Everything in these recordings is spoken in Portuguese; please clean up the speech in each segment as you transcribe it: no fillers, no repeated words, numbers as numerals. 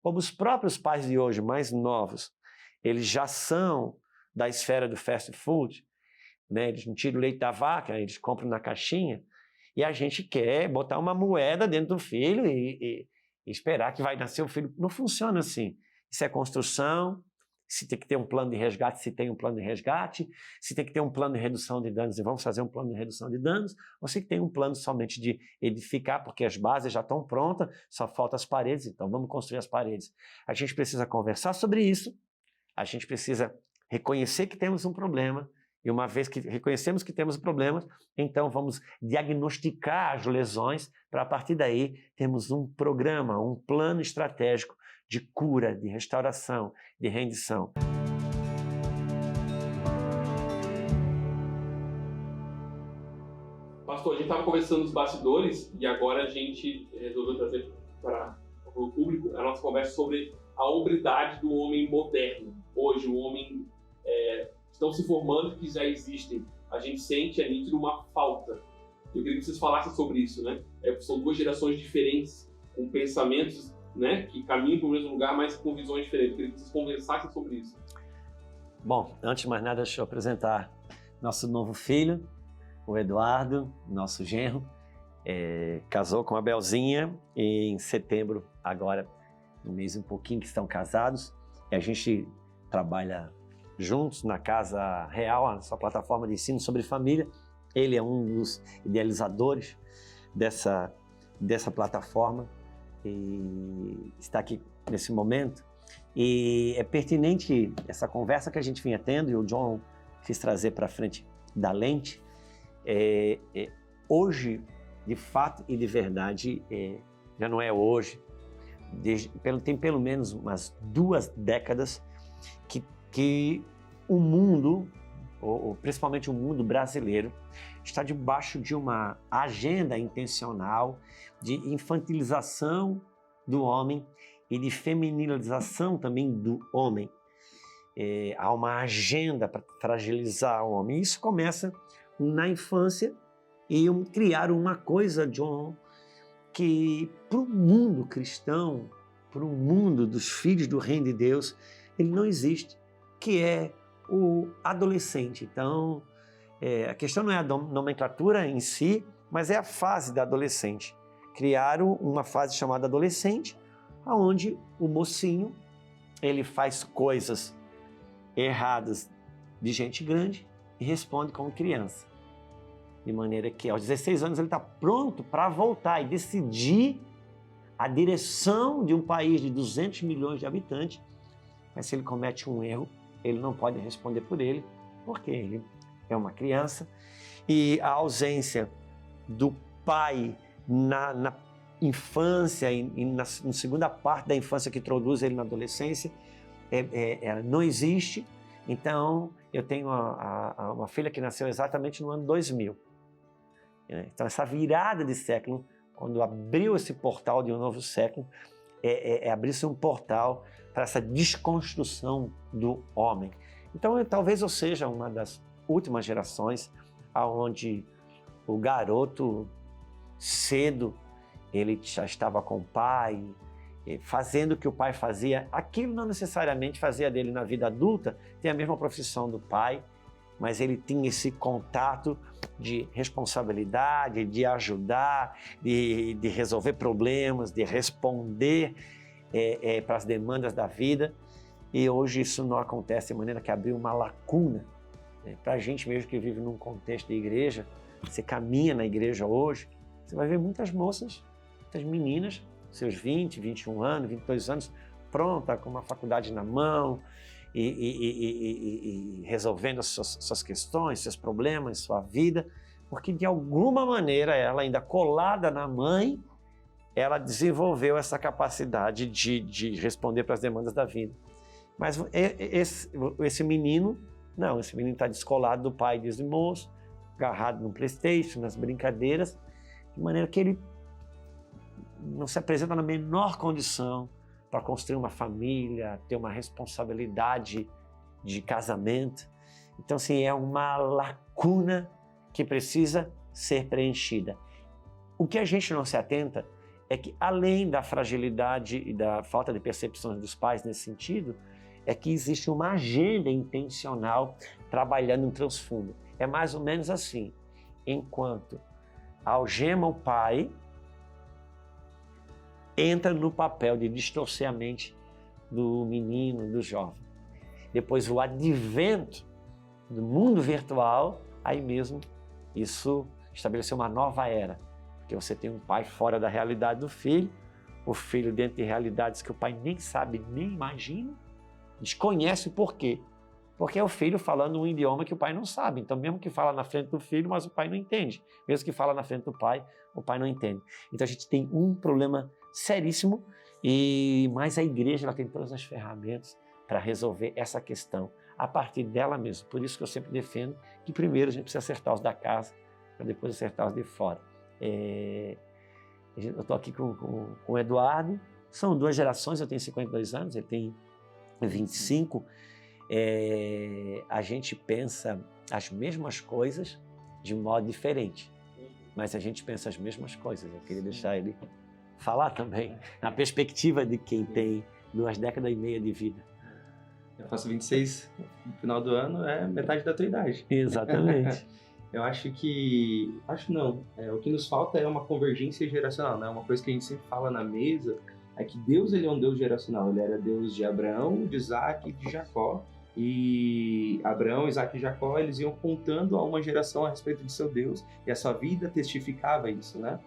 como os próprios pais de hoje, mais novos, eles já são da esfera do fast food, né? Eles não tiram o leite da vaca, eles compram na caixinha, e a gente quer botar uma moeda dentro do filho e esperar que vai nascer o filho. Não funciona assim. Isso é construção. Se tem que ter um plano de resgate, se tem um plano de resgate, se tem que ter um plano de redução de danos, e vamos fazer um plano de redução de danos, ou se tem um plano somente de edificar, porque as bases já estão prontas, só faltam as paredes, então vamos construir as paredes. A gente precisa conversar sobre isso, a gente precisa reconhecer que temos um problema, e uma vez que reconhecemos que temos problemas, então vamos diagnosticar as lesões para, a partir daí, termos um programa, um plano estratégico de cura, de restauração, de rendição. Pastor, a gente estava conversando nos bastidores e agora a gente resolveu trazer para o público a nossa conversa sobre a hombridade do homem moderno. Hoje, o homem estão se formando que já existem. A gente sente ali uma falta. Eu queria que vocês falassem sobre isso, né? São duas gerações diferentes, com pensamentos, né, que caminham para o mesmo lugar, mas com visões diferentes. Eu queria que vocês conversassem sobre isso. Bom, antes de mais nada, deixa eu apresentar nosso novo filho, o Eduardo, nosso genro. Casou com a Belzinha e em setembro, agora, no mês um pouquinho que estão casados, e a gente trabalha juntos na Casa Real, a nossa plataforma de ensino sobre família. Ele é um dos idealizadores dessa plataforma e está aqui nesse momento. E é pertinente essa conversa que a gente vinha tendo, e o John quis trazer para frente da lente. Hoje, de fato e de verdade, já não é hoje, tem pelo menos umas 2 décadas que o mundo, ou principalmente o mundo brasileiro, está debaixo de uma agenda intencional de infantilização do homem e de feminilização também do homem. Há uma agenda para fragilizar o homem. Isso começa na infância e criar uma coisa, John, que para o mundo cristão, para o mundo dos filhos do reino de Deus, ele não existe, que é o adolescente. Então, a questão não é a nomenclatura em si, mas é a fase da adolescente. Criaram uma fase chamada adolescente, onde o mocinho ele faz coisas erradas de gente grande e responde como criança. De maneira que aos 16 anos ele está pronto para voltar e decidir a direção de um país de 200 milhões de habitantes, mas se ele comete um erro, ele não pode responder por ele, porque ele é uma criança, e a ausência do pai na infância e na segunda parte da infância que introduz ele na adolescência, ela não existe. Então, eu tenho uma filha que nasceu exatamente no ano 2000. Então, essa virada de século, quando abriu esse portal de um novo século, abrir-se um portal para essa desconstrução do homem. Então, talvez eu seja uma das últimas gerações onde o garoto cedo ele já estava com o pai, fazendo o que o pai fazia. Aquilo não necessariamente fazia dele na vida adulta, tem a mesma profissão do pai, mas ele tinha esse contato de responsabilidade, de ajudar, de resolver problemas, de responder para as demandas da vida. E hoje isso não acontece, de maneira que abriu uma lacuna. Para a gente mesmo que vive num contexto de igreja, você caminha na igreja hoje, você vai ver muitas moças, muitas meninas, seus 20, 21 anos, 22 anos, pronta, com uma faculdade na mão e resolvendo as suas questões, seus problemas, sua vida, porque de alguma maneira ela, ainda colada na mãe, ela desenvolveu essa capacidade de responder para as demandas da vida. Mas esse menino, não, esse menino está descolado do pai desde moço, agarrado no PlayStation, nas brincadeiras, de maneira que ele não se apresenta na menor condição para construir uma família, ter uma responsabilidade de casamento. Então, assim, é uma lacuna que precisa ser preenchida. O que a gente não se atenta é que, além da fragilidade e da falta de percepções dos pais nesse sentido, é que existe uma agenda intencional trabalhando no transfundo. É mais ou menos assim, enquanto algema o pai, entra no papel de distorcer a mente do menino, do jovem. Depois o advento do mundo virtual, aí mesmo isso estabeleceu uma nova era, porque você tem um pai fora da realidade do filho, o filho dentro de realidades que o pai nem sabe, nem imagina, desconhece por quê. Porque é o filho falando um idioma que o pai não sabe. Então, mesmo que fala na frente do filho, mas o pai não entende. Mesmo que fala na frente do pai, o pai não entende. Então, a gente tem um problema seríssimo, mas a igreja ela tem todas as ferramentas para resolver essa questão a partir dela mesma. Por isso que eu sempre defendo que primeiro a gente precisa acertar os da casa, para depois acertar os de fora. Eu estou aqui com o Eduardo, são 2 gerações, eu tenho 52 anos, ele tem 25. A gente pensa as mesmas coisas de modo diferente, mas a gente pensa as mesmas coisas. Eu queria deixar ele falar também, na perspectiva de quem tem 2 décadas e meia de vida. Eu faço 26 no final do ano, é metade da tua idade. Exatamente. Eu acho que... Acho não. O que nos falta é uma convergência geracional, né? Uma coisa que a gente sempre fala na mesa é que Deus, ele é um Deus geracional. Ele era Deus de Abraão, de Isaac e de Jacó. E Abraão, Isaac e Jacó, eles iam contando a uma geração a respeito de seu Deus. E a sua vida testificava isso, né?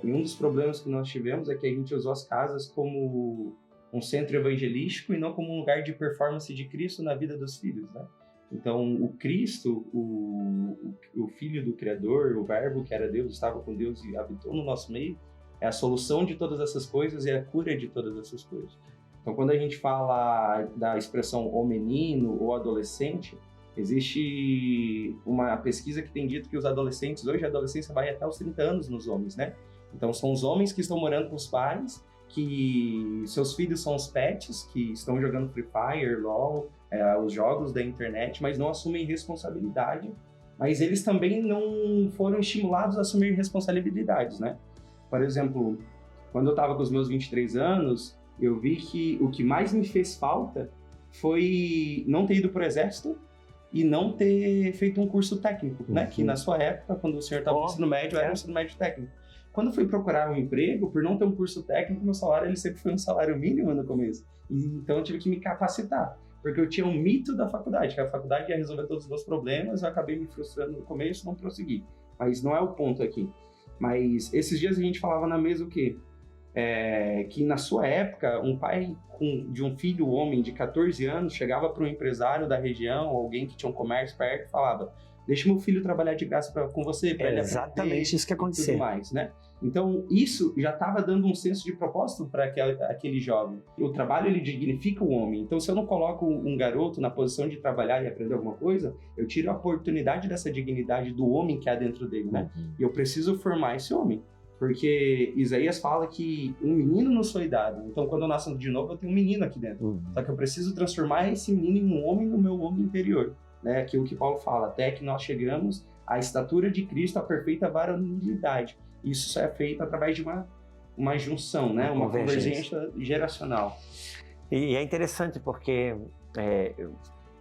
E um dos problemas que nós tivemos é que a gente usou as casas como um centro evangelístico e não como um lugar de performance de Cristo na vida dos filhos, né? Então, o Cristo, o Filho do Criador, o Verbo que era Deus, estava com Deus e habitou no nosso meio, é a solução de todas essas coisas e a cura de todas essas coisas. Então, quando a gente fala da expressão o menino ou adolescente, existe uma pesquisa que tem dito que os adolescentes, hoje a adolescência vai até os 30 anos nos homens, né? Então, são os homens que estão morando com os pais, que seus filhos são os pets, que estão jogando Free Fire, LOL, os jogos da internet, mas não assumem responsabilidade. Mas eles também não foram estimulados a assumir responsabilidades, né? Por exemplo, quando eu estava com os meus 23 anos, eu vi que o que mais me fez falta foi não ter ido para o exército e não ter feito um curso técnico, né? Que na sua época, quando o senhor estava no ensino médio, era um ensino médio técnico. Quando eu fui procurar um emprego, por não ter um curso técnico, meu salário ele sempre foi um salário mínimo no começo. Então eu tive que me capacitar, porque eu tinha um mito da faculdade, que a faculdade ia resolver todos os meus problemas, eu acabei me frustrando no começo, não prossegui. Mas não é o ponto aqui. Mas esses dias a gente falava na mesa o quê? Que na sua época, um pai de um filho homem de 14 anos chegava para um empresário da região, alguém que tinha um comércio perto e falava: deixa meu filho trabalhar de graça com você, para ele aprender. Exatamente isso que aconteceu. E tudo mais, né? Então, isso já estava dando um senso de propósito para aquele jovem. O trabalho, ele dignifica o homem. Então, se eu não coloco um garoto na posição de trabalhar e aprender alguma coisa, eu tiro a oportunidade dessa dignidade do homem que há dentro dele, né? E eu preciso formar esse homem. Porque Isaías fala que um menino nos foi dado. Então, quando eu nasço de novo, eu tenho um menino aqui dentro. Só que eu preciso transformar esse menino em um homem no meu homem interior. Né? Aquilo que Paulo fala, até que nós chegamos à estatura de Cristo, à perfeita varonilidade. Isso só é feito através de uma junção, né? Uma convergência geracional. E é interessante porque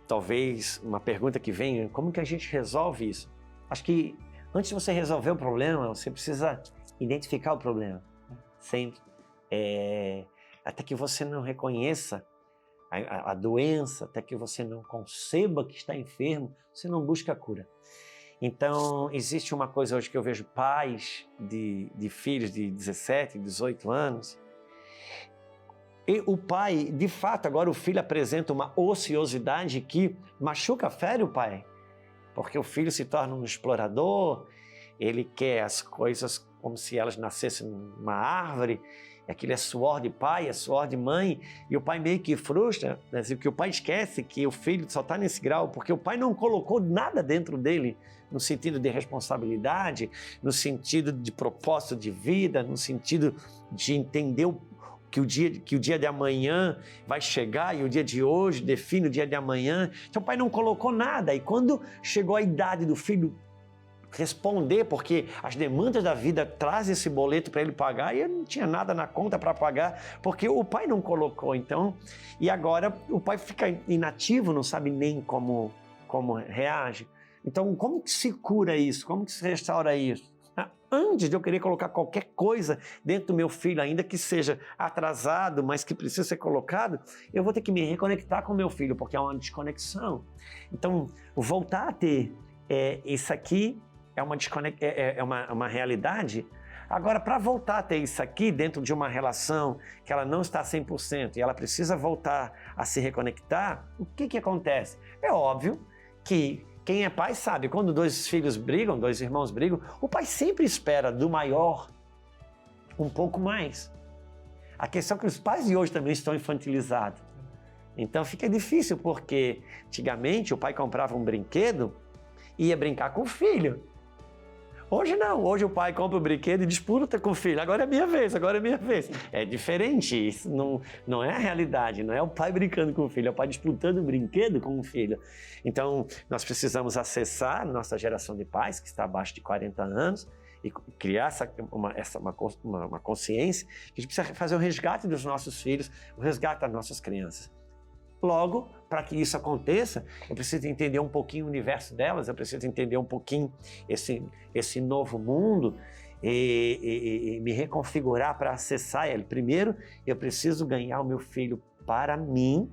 talvez uma pergunta que vem, como que a gente resolve isso? Acho que antes de você resolver o problema, você precisa identificar o problema. Sempre. Até que você não reconheça a doença, até que você não conceba que está enfermo, você não busca a cura. Então, existe uma coisa hoje que eu vejo pais de filhos de 17, 18 anos, e o pai, de fato, agora o filho apresenta uma ociosidade que machuca, fere o pai, porque o filho se torna um explorador, ele quer as coisas como se elas nascessem numa árvore, aquilo é suor de pai, é suor de mãe, e o pai meio que frustra, né? Que o pai esquece que o filho só está nesse grau, porque o pai não colocou nada dentro dele, no sentido de responsabilidade, no sentido de propósito de vida, no sentido de entender que o dia de amanhã vai chegar e o dia de hoje define o dia de amanhã. Então o pai não colocou nada, e quando chegou a idade do filho responder, porque as demandas da vida trazem esse boleto para ele pagar e eu não tinha nada na conta para pagar, porque o pai não colocou. Então, e agora o pai fica inativo, não sabe nem como reage. Então, como que se cura isso? Como que se restaura isso? Antes de eu querer colocar qualquer coisa dentro do meu filho, ainda que seja atrasado, mas que precisa ser colocado, eu vou ter que me reconectar com o meu filho, porque é uma desconexão. Então, voltar a ter isso aqui é uma realidade. Agora, para voltar a ter isso aqui dentro de uma relação que ela não está 100% e ela precisa voltar a se reconectar, o que acontece? É óbvio que quem é pai sabe, quando dois irmãos brigam, o pai sempre espera do maior um pouco mais. A questão é que os pais de hoje também estão infantilizados. Então fica difícil, porque antigamente o pai comprava um brinquedo e ia brincar com o filho. Hoje não, hoje o pai compra o brinquedo e disputa com o filho. Agora é minha vez, agora é minha vez. É diferente, isso não é a realidade, não é o pai brincando com o filho, é o pai disputando o brinquedo com o filho. Então, nós precisamos acessar nossa geração de pais, que está abaixo de 40 anos, e criar uma consciência que a gente precisa fazer o resgate dos nossos filhos, o resgate das nossas crianças. Logo, para que isso aconteça, eu preciso entender um pouquinho o universo delas, eu preciso entender um pouquinho esse novo mundo e me reconfigurar para acessar ele. Primeiro, eu preciso ganhar o meu filho para mim,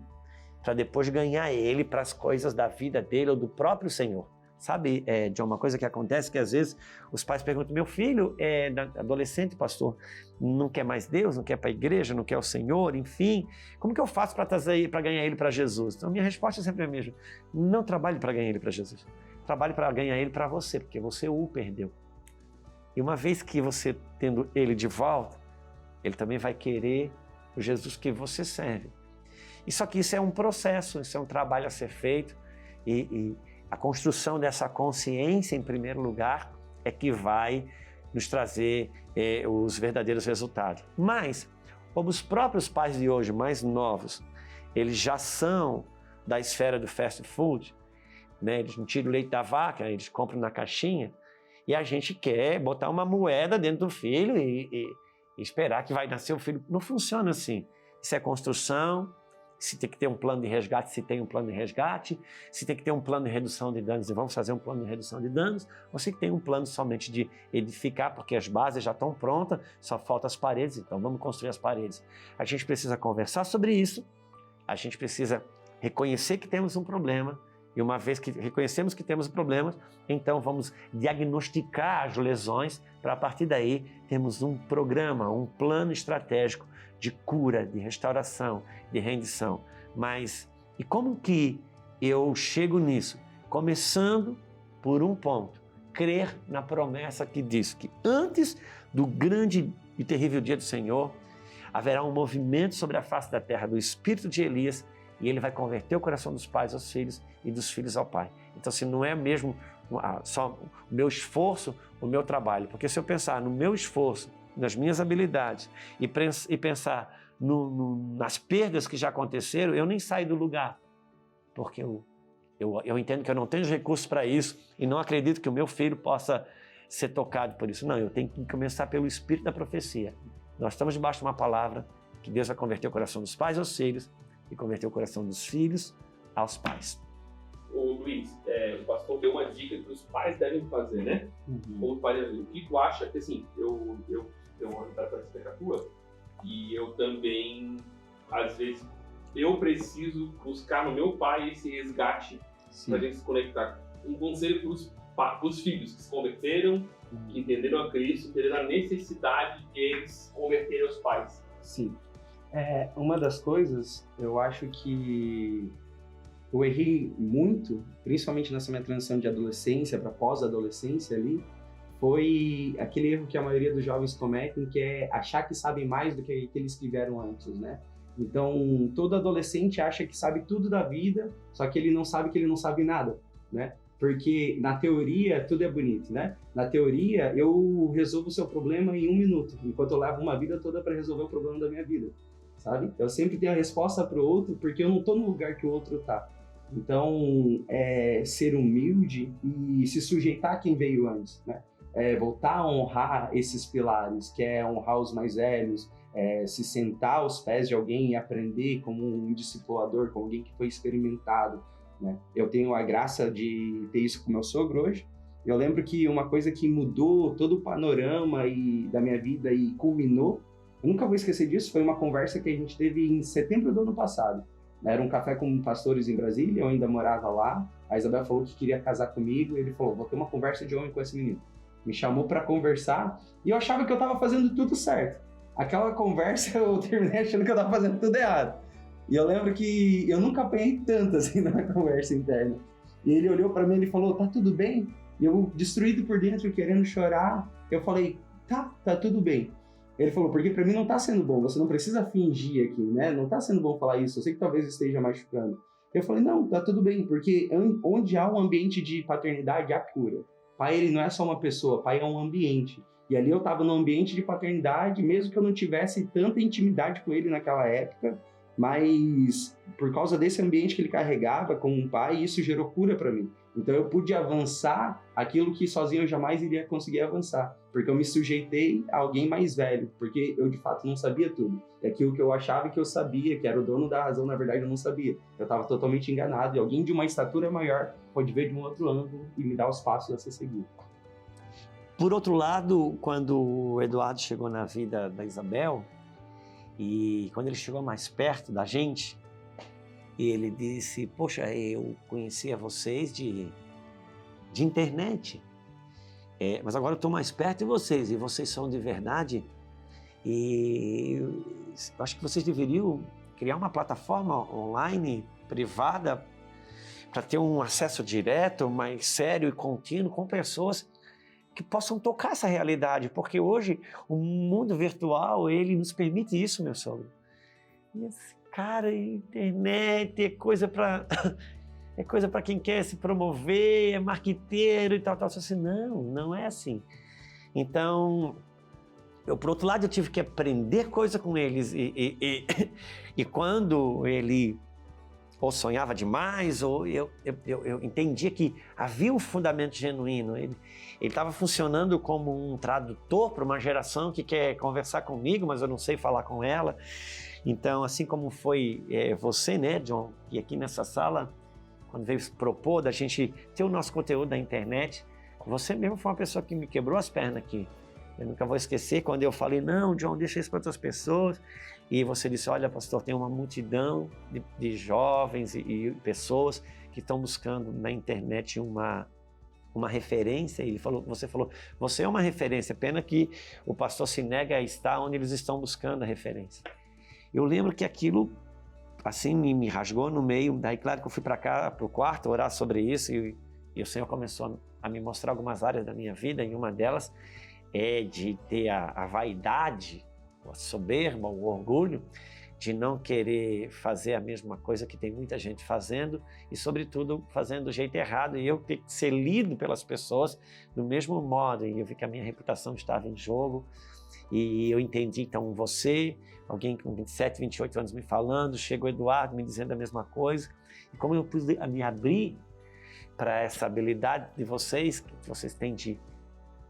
para depois ganhar ele para as coisas da vida dele ou do próprio Senhor. Sabe, John, uma coisa que acontece que às vezes os pais perguntam, meu filho é adolescente, pastor, não quer mais Deus, não quer para a igreja, não quer o Senhor, enfim, como que eu faço para ganhar ele para Jesus? Então minha resposta é sempre a mesma, não trabalhe para ganhar ele para Jesus, trabalhe para ganhar ele para você, porque você o perdeu. E uma vez que você tendo ele de volta, ele também vai querer o Jesus que você serve. E só que isso é um processo, isso é um trabalho a ser feito e a construção dessa consciência, em primeiro lugar, é que vai nos trazer os verdadeiros resultados. Mas, como os próprios pais de hoje, mais novos, eles já são da esfera do fast food, né? Eles não tiram o leite da vaca, eles compram na caixinha, e a gente quer botar uma moeda dentro do filho e esperar que vai nascer o filho. Não funciona assim. Isso é construção. Se tem que ter um plano de resgate, se tem um plano de resgate, se tem que ter um plano de redução de danos, e vamos fazer um plano de redução de danos, ou se tem um plano somente de edificar, porque as bases já estão prontas, só faltam as paredes, então vamos construir as paredes. A gente precisa conversar sobre isso, a gente precisa reconhecer que temos um problema, e uma vez que reconhecemos que temos um problema, então vamos diagnosticar as lesões, para a partir daí termos um programa, um plano estratégico de cura, de restauração, de rendição. Mas, e como que eu chego nisso? Começando por um ponto, crer na promessa que diz que antes do grande e terrível dia do Senhor, haverá um movimento sobre a face da terra do espírito de Elias e ele vai converter o coração dos pais aos filhos e dos filhos ao pai. Então, se não é mesmo só o meu esforço, o meu trabalho, porque se eu pensar no meu esforço, nas minhas habilidades e pensar nas perdas que já aconteceram, eu nem saio do lugar, porque eu entendo que eu não tenho recursos para isso e não acredito que o meu filho possa ser tocado por isso. Não, eu tenho que começar pelo espírito da profecia. Nós estamos debaixo de uma palavra que Deus vai converter o coração dos pais aos filhos e converter o coração dos filhos aos pais. Ô Luiz, o pastor deu uma dica que os pais devem fazer, né? Como pai, o que tu acha? Porque assim, eu tenho uma vontade para tua e eu também, às vezes, eu preciso buscar no meu pai esse resgate para a gente se conectar. Um conselho para os filhos que se converteram, que entenderam a Cristo, entenderam a necessidade de eles converterem os pais. Sim. Uma das coisas, eu acho que eu errei muito, principalmente nessa minha transição de adolescência para pós-adolescência ali, foi aquele erro que a maioria dos jovens cometem, que é achar que sabem mais do que aqueles que vieram antes, né? Então, todo adolescente acha que sabe tudo da vida, só que ele não sabe que ele não sabe nada, né? Porque na teoria tudo é bonito, né? Na teoria eu resolvo o seu problema em 1 minuto, enquanto eu levo uma vida toda para resolver o problema da minha vida, sabe? Eu sempre tenho a resposta para o outro porque eu não estou no lugar que o outro está. Então, ser humilde e se sujeitar a quem veio antes, né? Voltar a honrar esses pilares, que é honrar os mais velhos, se sentar aos pés de alguém e aprender como um discipulador, como alguém que foi experimentado, né? Eu tenho a graça de ter isso com meu sogro hoje. Eu lembro que uma coisa que mudou todo o panorama da minha vida e culminou, eu nunca vou esquecer disso, foi uma conversa que a gente teve em setembro do ano passado. Era um café com pastores em Brasília, eu ainda morava lá. A Isabel falou que queria casar comigo, e ele falou, vou ter uma conversa de homem com esse menino. Me chamou para conversar, e eu achava que eu estava fazendo tudo certo. Aquela conversa, eu terminei achando que eu estava fazendo tudo errado. E eu lembro que eu nunca apanhei tanto assim na conversa interna. E ele olhou para mim e falou, tá tudo bem? E eu, destruído por dentro, querendo chorar, eu falei, tá tudo bem. Ele falou, porque pra mim não tá sendo bom, você não precisa fingir aqui, né? Não tá sendo bom falar isso, eu sei que talvez esteja machucando. Eu falei, não, tá tudo bem, porque onde há um ambiente de paternidade, há cura. Pai, ele não é só uma pessoa, pai é um ambiente. E ali eu tava num ambiente de paternidade, mesmo que eu não tivesse tanta intimidade com ele naquela época, mas por causa desse ambiente que ele carregava como um pai, isso gerou cura para mim. Então eu pude avançar aquilo que sozinho eu jamais iria conseguir avançar, porque eu me sujeitei a alguém mais velho, porque eu de fato não sabia tudo. E aquilo que eu achava que eu sabia, que era o dono da razão, na verdade eu não sabia. Eu estava totalmente enganado, e alguém de uma estatura maior pode ver de um outro ângulo e me dar os passos a ser seguido. Por outro lado, quando o Eduardo chegou na vida da Isabel, e quando ele chegou mais perto da gente, ele disse, poxa, eu conhecia vocês de internet, mas agora eu estou mais perto de vocês, e vocês são de verdade, e eu acho que vocês deveriam criar uma plataforma online, privada, para ter um acesso direto, mais sério e contínuo com pessoas que possam tocar essa realidade, porque hoje o mundo virtual, ele nos permite isso, meu sogro. E esse cara, internet é coisa para quem quer se promover, é marqueteiro e tal. Só assim, não é assim. Então, por outro lado, eu tive que aprender coisa com eles e quando ele ou sonhava demais, ou eu entendia que havia um fundamento genuíno. Ele estava funcionando como um tradutor para uma geração que quer conversar comigo, mas eu não sei falar com ela. Então, assim como foi você, né, John, e aqui nessa sala, quando veio propor da gente ter o nosso conteúdo na internet, você mesmo foi uma pessoa que me quebrou as pernas aqui. Eu nunca vou esquecer quando eu falei, não, John, deixa isso para outras pessoas. E você disse, olha, pastor, tem uma multidão de jovens e pessoas que estão buscando na internet uma referência. E você falou, você é uma referência, pena que o pastor se nega a estar onde eles estão buscando a referência. Eu lembro que aquilo, assim, me rasgou no meio. Daí, claro que eu fui para cá, para o quarto, orar sobre isso, e o Senhor começou a me mostrar algumas áreas da minha vida, e uma delas é de ter a vaidade, a soberba, o orgulho, de não querer fazer a mesma coisa que tem muita gente fazendo e, sobretudo, fazendo do jeito errado, e eu ter que ser lido pelas pessoas do mesmo modo. E eu vi que a minha reputação estava em jogo, e eu entendi, então, você, alguém com 27, 28 anos me falando, chegou o Eduardo me dizendo a mesma coisa, e como eu pude me abrir para essa habilidade de vocês, que vocês têm de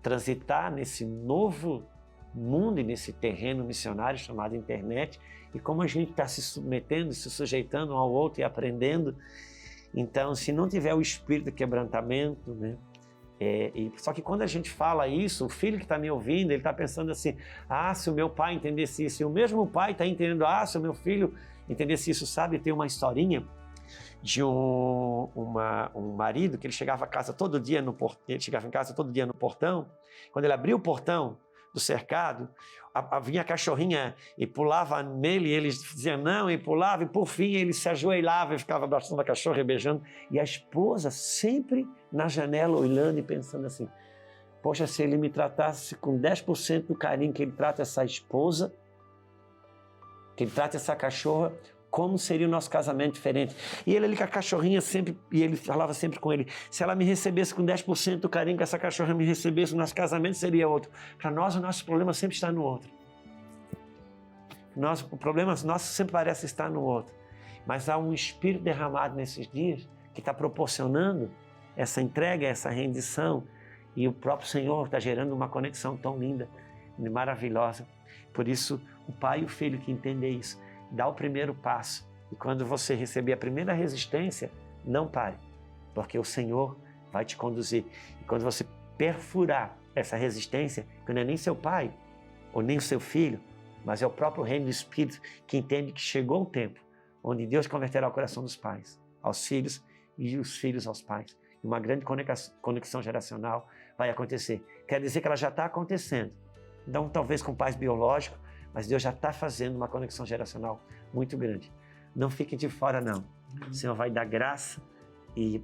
transitar nesse novo mundo e nesse terreno missionário chamado internet, e como a gente está se submetendo, se sujeitando um ao outro e aprendendo. Então, se não tiver o espírito de quebrantamento, né? Só que quando a gente fala isso, o filho que está me ouvindo, ele está pensando assim, se o meu pai entendesse isso, e o mesmo pai está entendendo, se o meu filho entendesse isso, sabe? Tem uma historinha de um marido que ele chegava em casa todo dia no portão. Quando ele abria o portão do cercado, vinha a cachorrinha e pulava nele, e ele dizia não, e pulava, e por fim ele se ajoelhava e ficava abraçando a cachorra e beijando, e a esposa sempre na janela olhando e pensando assim, poxa, se ele me tratasse com 10% do carinho que ele trata essa esposa, que ele trata essa cachorra, como seria o nosso casamento diferente? E ele ali com a cachorrinha sempre, e ele falava sempre com ele, se ela me recebesse com 10% do carinho que essa cachorra me recebesse, o nosso casamento seria outro. Para nós, o nosso problema sempre está no outro. O problema nosso sempre parece estar no outro. Mas há um espírito derramado nesses dias que está proporcionando essa entrega, essa rendição. E o próprio Senhor está gerando uma conexão tão linda e maravilhosa. Por isso, o pai e o filho que entendem isso, dá o primeiro passo. E quando você receber a primeira resistência, não pare, porque o Senhor vai te conduzir. E quando você perfurar essa resistência, que não é nem seu pai, ou nem o seu filho, mas é o próprio reino do Espírito que entende que chegou o tempo onde Deus converterá o coração dos pais aos filhos e os filhos aos pais. E uma grande conexão geracional vai acontecer. Quer dizer que ela já está acontecendo. Não talvez com pais biológicos, mas Deus já está fazendo uma conexão geracional muito grande. Não fique de fora, não. O Senhor vai dar graça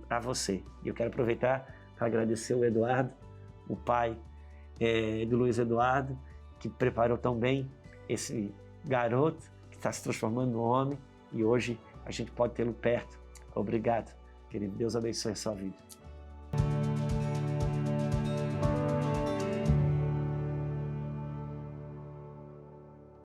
a você. E eu quero aproveitar para agradecer o Eduardo, o pai do Luiz Eduardo, que preparou tão bem esse garoto que está se transformando no homem e hoje a gente pode tê-lo perto. Obrigado, querido. Deus abençoe a sua vida.